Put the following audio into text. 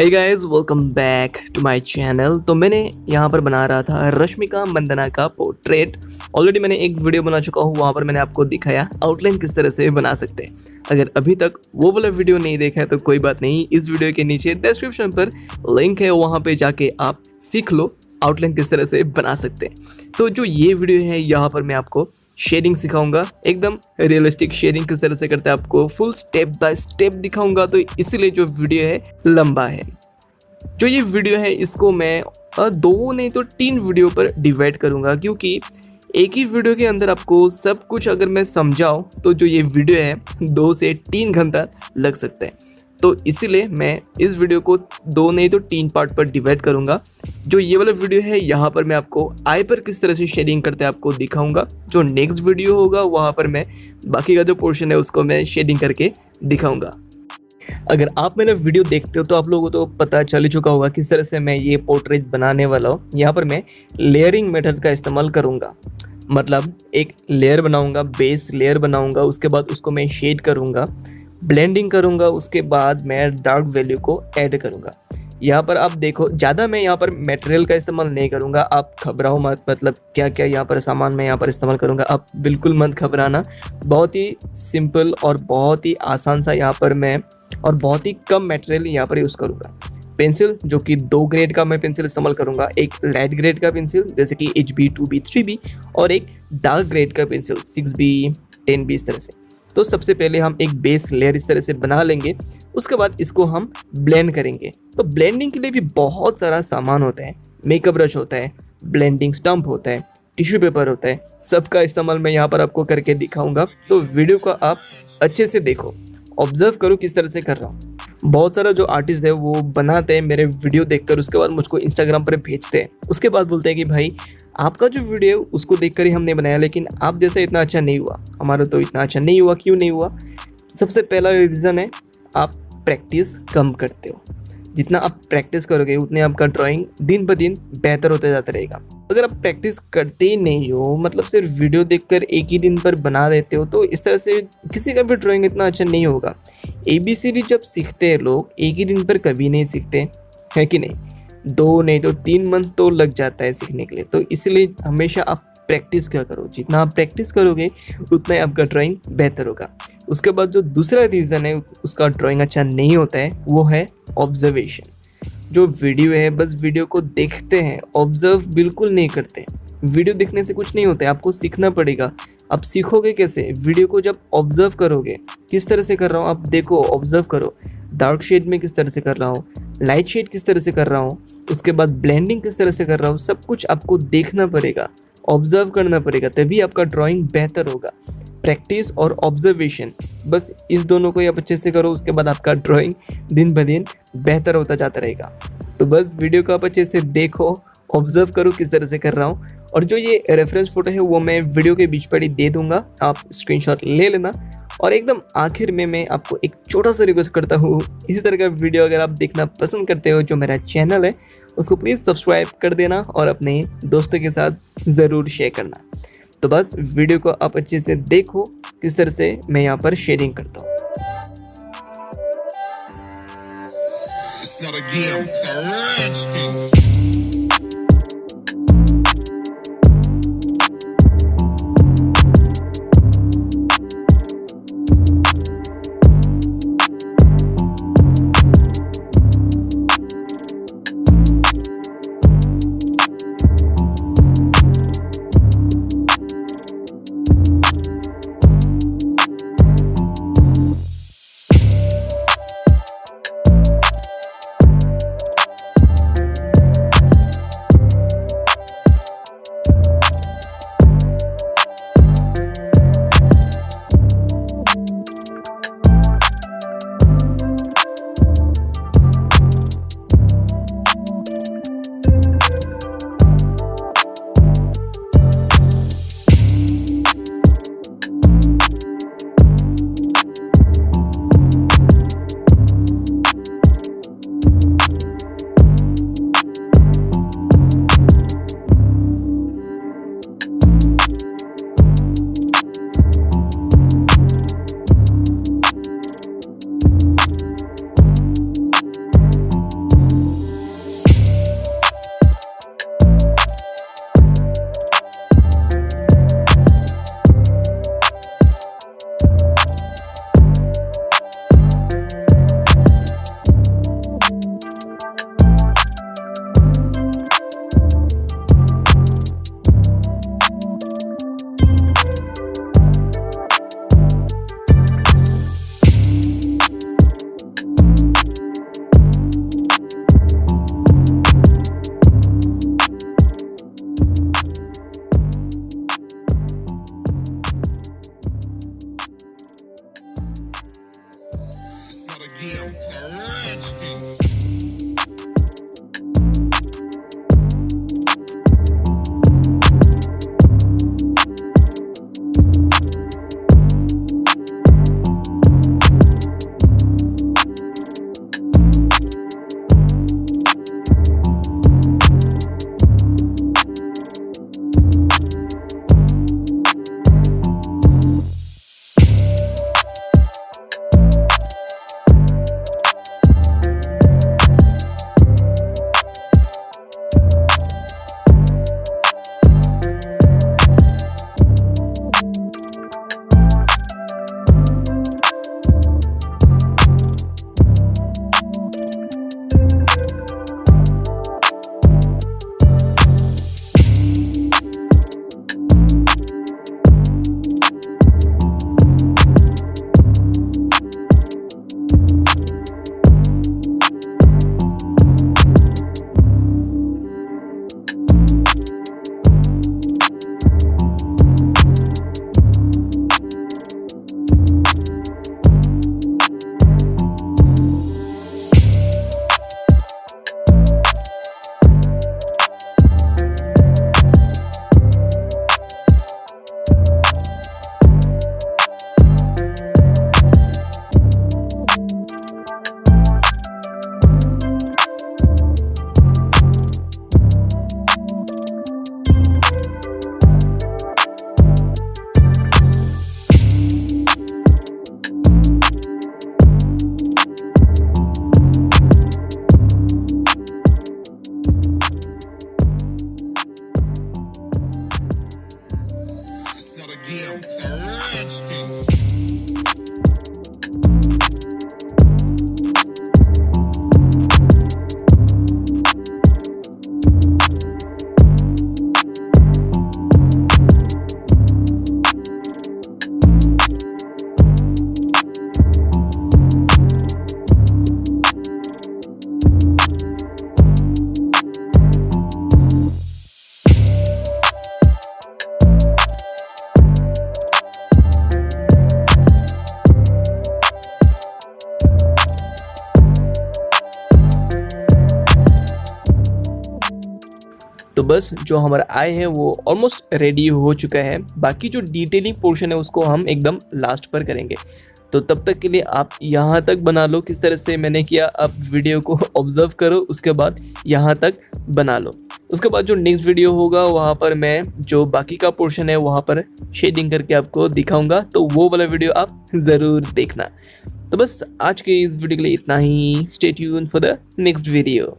Hey guys, welcome back to my channel. तो मैंने यहाँ पर बना रहा था रश्मिका मंदना का पोर्ट्रेट। ऑलरेडी मैंने एक वीडियो बना चुका हूँ, वहाँ पर मैंने आपको दिखाया आउटलाइन किस तरह से बना सकते हैं। अगर अभी तक वो वाला वीडियो नहीं देखा है तो कोई बात नहीं, इस वीडियो के नीचे डिस्क्रिप्शन पर लिंक है, वहाँ पे जाके आप सीख लो आउटलाइन किस तरह से बना सकते हैं। तो जो ये वीडियो है, यहाँ पर मैं आपको शेडिंग सिखाऊंगा, एकदम रियलिस्टिक शेडिंग किस तरह से करते हैं आपको फुल स्टेप बाय स्टेप दिखाऊंगा। तो इसलिए जो वीडियो है लंबा है। जो ये वीडियो है इसको मैं 2 नहीं तो 3 वीडियो पर डिवाइड करूंगा, क्योंकि एक ही वीडियो के अंदर आपको सब कुछ अगर मैं समझाऊं तो जो ये वीडियो है 2 से 3 घंटा लग सकता है। तो इसीलिए मैं इस वीडियो को 2 नहीं तो 3 पार्ट पर डिवाइड करूंगा। जो ये वाला वीडियो है, यहाँ पर मैं आपको आई पर किस तरह से शेडिंग करते हैं आपको दिखाऊंगा। जो नेक्स्ट वीडियो होगा वहाँ पर मैं बाकी का जो पोर्शन है उसको मैं शेडिंग करके दिखाऊंगा। अगर आप मेरा वीडियो देखते हो तो आप लोगों को तो पता चल चुका होगा किस तरह से मैं ये पोर्ट्रेट बनाने वाला हूँ। यहाँ पर मैं लेयरिंग मेथड का इस्तेमाल करूँगा, मतलब एक लेयर बनाऊँगा, बेस लेयर बनाऊँगा, उसके बाद उसको मैं शेड करूँगा, ब्लेंडिंग करूँगा, उसके बाद मैं डार्क वैल्यू को ऐड करूँगा। यहाँ पर आप देखो, ज़्यादा मैं यहाँ पर मटेरियल का इस्तेमाल नहीं करूँगा, आप घबराओ मत। मतलब क्या क्या यहाँ पर सामान मैं यहाँ पर इस्तेमाल करूँगा, आप बिल्कुल मत घबराना। बहुत ही सिंपल और बहुत ही आसान सा यहाँ पर मैं और बहुत ही कम मटेरियल यहाँ पर यूज़ करूँगा। पेंसिल जो कि 2 ग्रेड का मैं पेंसिल इस्तेमाल करूँगा, एक लाइट ग्रेड का पेंसिल जैसे कि HB, 2B, 3B और एक डार्क ग्रेड का पेंसिल 6B, 10B, इस तरह से। तो सबसे पहले हम एक बेस लेयर इस तरह से बना लेंगे, उसके बाद इसको हम ब्लेंड करेंगे। तो ब्लेंडिंग के लिए भी बहुत सारा सामान होता है, मेकअप ब्रश होता है, ब्लेंडिंग स्टम्प होता है, टिश्यू पेपर होता है, सबका इस्तेमाल मैं यहाँ पर आपको करके दिखाऊंगा। तो वीडियो को आप अच्छे से देखो, ऑब्जर्व करो किस तरह से कर रहा हूँ। बहुत सारा जो आर्टिस्ट है वो बनाते हैं मेरे वीडियो देखकर, उसके बाद मुझको इंस्टाग्राम पर भेजते हैं, उसके बाद बोलते हैं कि भाई आपका जो वीडियो है उसको देखकर ही हमने बनाया, लेकिन आप जैसा इतना अच्छा नहीं हुआ, हमारा तो इतना अच्छा नहीं हुआ। क्यों नहीं हुआ? सबसे पहला रीज़न है आप प्रैक्टिस कम करते हो। जितना आप प्रैक्टिस करोगे उतने आपका ड्राइंग दिन ब दिन बेहतर होता जाता रहेगा। अगर आप प्रैक्टिस करते ही नहीं हो, मतलब सिर्फ वीडियो देखकर एक ही दिन पर बना देते हो, तो इस तरह से किसी का भी ड्राइंग इतना अच्छा नहीं होगा। ABCD जब सीखते हैं लोग, एक ही दिन पर कभी नहीं सीखते हैं कि नहीं, 2 नहीं तो 3 मंथ तो लग जाता है सीखने के लिए। तो इसलिए हमेशा आप प्रैक्टिस क्या करो, जितना आप प्रैक्टिस करोगे उतना ही आपका ड्राइंग बेहतर होगा। उसके बाद जो दूसरा रीज़न है उसका ड्राइंग अच्छा नहीं होता है, वो है ऑब्जर्वेशन। जो वीडियो है बस वीडियो को देखते हैं, ऑब्जर्व बिल्कुल नहीं करते। वीडियो देखने से कुछ नहीं होता है, आपको सीखना पड़ेगा। आप सीखोगे कैसे? वीडियो को जब ऑब्जर्व करोगे, किस तरह से कर रहा हूँ आप देखो, ऑब्जर्व करो। डार्क शेड में किस तरह से कर रहा हूँ, लाइट शेड किस तरह से कर रहा हूँ, उसके बाद ब्लेंडिंग किस तरह से कर रहा हूँ, सब कुछ आपको देखना पड़ेगा, ऑब्जर्व करना पड़ेगा, तभी आपका ड्राइंग बेहतर होगा। प्रैक्टिस और ऑब्जर्वेशन, बस इस दोनों को आप अच्छे से करो, उसके बाद आपका ड्राइंग दिन ब दिन बेहतर होता जाता रहेगा। तो बस वीडियो को आप अच्छे से देखो, ऑब्जर्व करो किस तरह से कर रहा हूँ। और जो ये रेफरेंस फ़ोटो है वो मैं वीडियो के बीच पर ही दे दूँगा, आप स्क्रीनशॉट ले लेना। और एकदम आखिर में मैं आपको एक छोटा सा रिक्वेस्ट करता हूँ, इसी तरह का वीडियो अगर आप देखना पसंद करते हो, जो मेरा चैनल है उसको प्लीज़ सब्सक्राइब कर देना और अपने दोस्तों के साथ ज़रूर शेयर करना। तो बस वीडियो को आप अच्छे से देखो किस तरह से मैं यहाँ पर शेडिंग करता हूँ। तो बस जो हमारा आई है वो ऑलमोस्ट रेडी हो चुका है। बाकी जो डिटेलिंग पोर्शन है उसको हम एकदम लास्ट पर करेंगे। तो तब तक के लिए आप यहाँ तक बना लो किस तरह से मैंने किया। आप वीडियो को ऑब्जर्व करो, उसके बाद यहाँ तक बना लो। उसके बाद जो नेक्स्ट वीडियो होगा वहाँ पर मैं जो बाकी का पोर्शन है वहाँ पर शेडिंग करके आपको दिखाऊंगा, तो वो वाला वीडियो आप ज़रूर देखना। तो बस आज के इस वीडियो के लिए इतना ही। Stay tune for the next video.